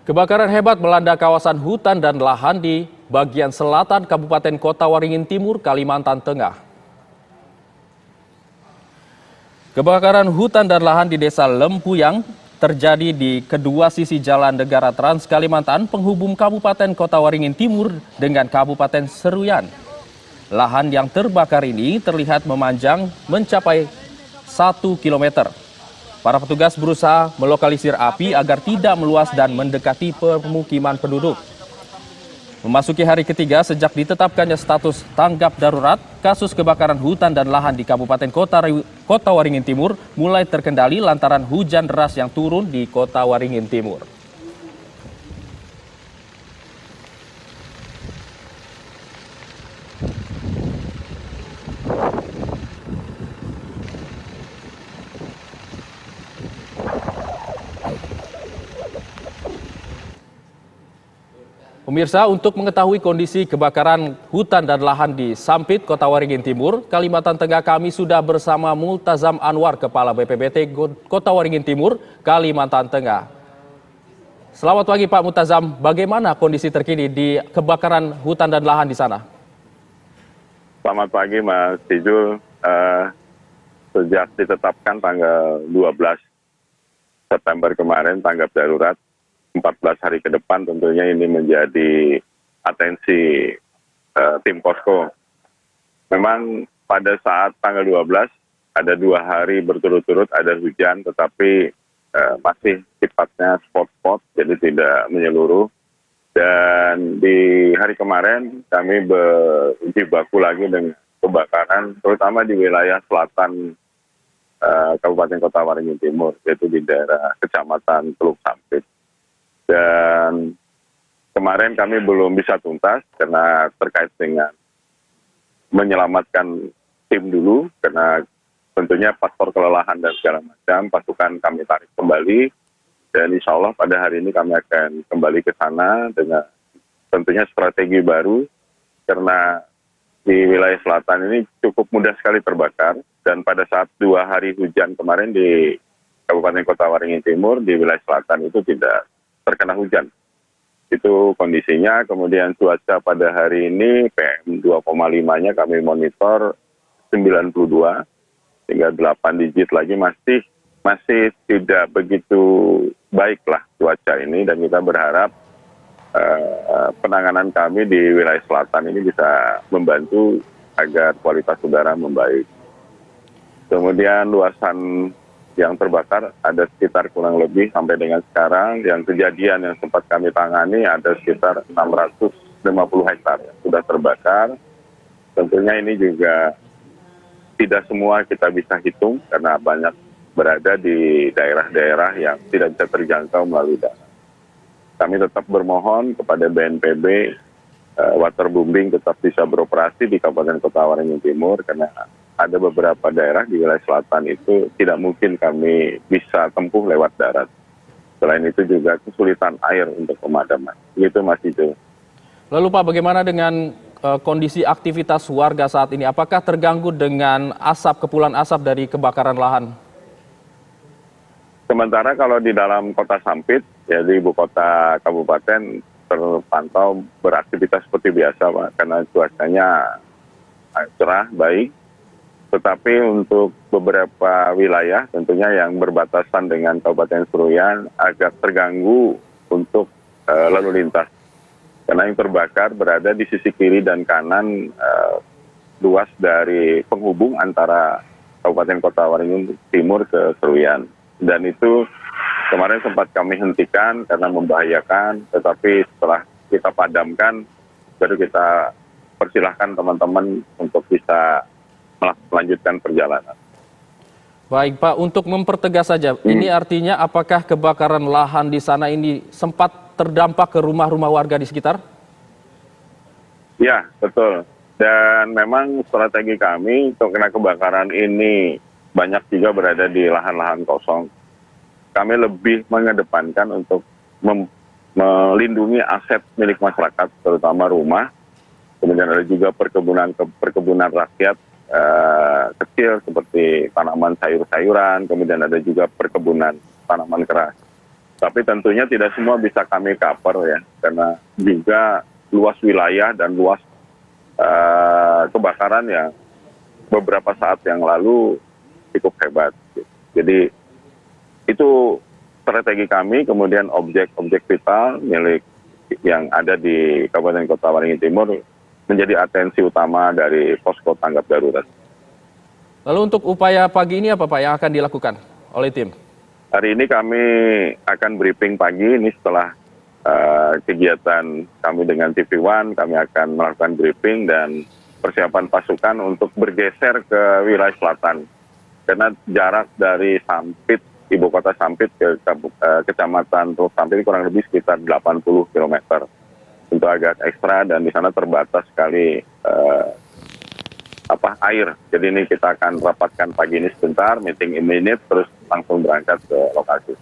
Kebakaran hebat melanda kawasan hutan dan lahan di bagian selatan Kabupaten Kota Waringin Timur, Kalimantan Tengah. Kebakaran hutan dan lahan di Desa Lempuyang terjadi di kedua sisi Jalan Negara Trans Kalimantan penghubung Kabupaten Kota Waringin Timur dengan Kabupaten Seruyan. Lahan yang terbakar ini terlihat memanjang mencapai 1 kilometer. Para petugas berusaha melokalisir api agar tidak meluas dan mendekati permukiman penduduk. Memasuki hari ketiga sejak ditetapkannya status tanggap darurat, kasus kebakaran hutan dan lahan di Kabupaten Kota Waringin Timur mulai terkendali lantaran hujan deras yang turun di Kota Waringin Timur. Pemirsa, untuk mengetahui kondisi kebakaran hutan dan lahan di Sampit, Kota Waringin Timur, Kalimantan Tengah, kami sudah bersama Multazam Anwar, Kepala BPBD Kota Waringin Timur, Kalimantan Tengah. Selamat pagi Pak Multazam, bagaimana kondisi terkini di kebakaran hutan dan lahan di sana? Selamat pagi Mas Tijul. Sejak ditetapkan tanggal 12 September kemarin tanggap darurat, 14 hari ke depan tentunya ini menjadi atensi tim posko. Memang pada saat tanggal 12 ada 2 hari berturut-turut ada hujan, tetapi masih sifatnya spot-spot, jadi tidak menyeluruh. Dan di hari kemarin kami berjibaku lagi dengan kebakaran, terutama di wilayah selatan Kabupaten Kota Waringin Timur, yaitu di daerah Kecamatan Teluk Sampit. Dan kemarin kami belum bisa tuntas karena terkait dengan menyelamatkan tim dulu, karena tentunya faktor kelelahan dan segala macam, pasukan kami tarik kembali, dan insya Allah pada hari ini kami akan kembali ke sana dengan tentunya strategi baru, karena di wilayah selatan ini cukup mudah sekali terbakar, dan pada saat 2 hari hujan kemarin di Kabupaten Kota Waringin Timur, di wilayah selatan itu tidak terkena hujan. Itu kondisinya. Kemudian cuaca pada hari ini PM 2,5-nya kami monitor 92, hingga 8 digit lagi masih tidak begitu baiklah cuaca ini, dan kita berharap penanganan kami di wilayah selatan ini bisa membantu agar kualitas udara membaik. Kemudian luasan yang terbakar ada sekitar kurang lebih sampai dengan sekarang, yang kejadian yang sempat kami tangani ada sekitar 650 hektar yang sudah terbakar. Tentunya ini juga tidak semua kita bisa hitung karena banyak berada di daerah-daerah yang tidak bisa terjangkau melalui darat. Kami tetap bermohon kepada BNPB, waterbombing tetap bisa beroperasi di Kabupaten Kota Waringin Timur, karena ada beberapa daerah di wilayah selatan itu tidak mungkin kami bisa tempuh lewat darat. Selain itu juga kesulitan air untuk pemadaman. Itu Mas Ijo. Lalu Pak, bagaimana dengan kondisi aktivitas warga saat ini? Apakah terganggu dengan kepulan asap dari kebakaran lahan? Sementara kalau di dalam kota Sampit, ya di ibu kota kabupaten, terpantau beraktivitas seperti biasa Pak, karena cuacanya cerah, baik. Tetapi untuk beberapa wilayah tentunya yang berbatasan dengan Kabupaten Seruyan agak terganggu untuk lalu lintas. Karena yang terbakar berada di sisi kiri dan kanan luas dari penghubung antara Kabupaten Kota Waringin Timur ke Seruyan. Dan itu kemarin sempat kami hentikan karena membahayakan, tetapi setelah kita padamkan baru kita persilahkan teman-teman untuk bisa melanjutkan perjalanan. Baik Pak, untuk mempertegas saja, ini artinya apakah kebakaran lahan di sana ini sempat terdampak ke rumah-rumah warga di sekitar? Ya, betul. Dan memang strategi kami untuk kena kebakaran ini banyak juga berada di lahan-lahan kosong. Kami lebih mengedepankan untuk melindungi aset milik masyarakat, terutama rumah. Kemudian ada juga perkebunan rakyat kecil seperti tanaman sayur-sayuran, kemudian ada juga perkebunan tanaman keras. Tapi tentunya tidak semua bisa kami cover ya, karena juga luas wilayah dan luas kebakaran yang beberapa saat yang lalu cukup hebat. Jadi itu strategi kami, kemudian objek-objek vital milik yang ada di Kabupaten Kota Waringin Timur menjadi atensi utama dari posko tanggap darurat. Lalu untuk upaya pagi ini apa Pak yang akan dilakukan oleh tim? Hari ini kami akan briefing pagi, ini setelah kegiatan kami dengan TV One, kami akan melakukan briefing dan persiapan pasukan untuk bergeser ke wilayah selatan. Karena jarak dari Sampit, ibu kota Sampit ke kecamatan Teluk Sampit kurang lebih sekitar 80 km. Untuk agak ekstra dan di sana terbatas sekali air. Jadi ini kita akan rapatkan pagi ini sebentar, meeting immediate, terus langsung berangkat ke lokasi.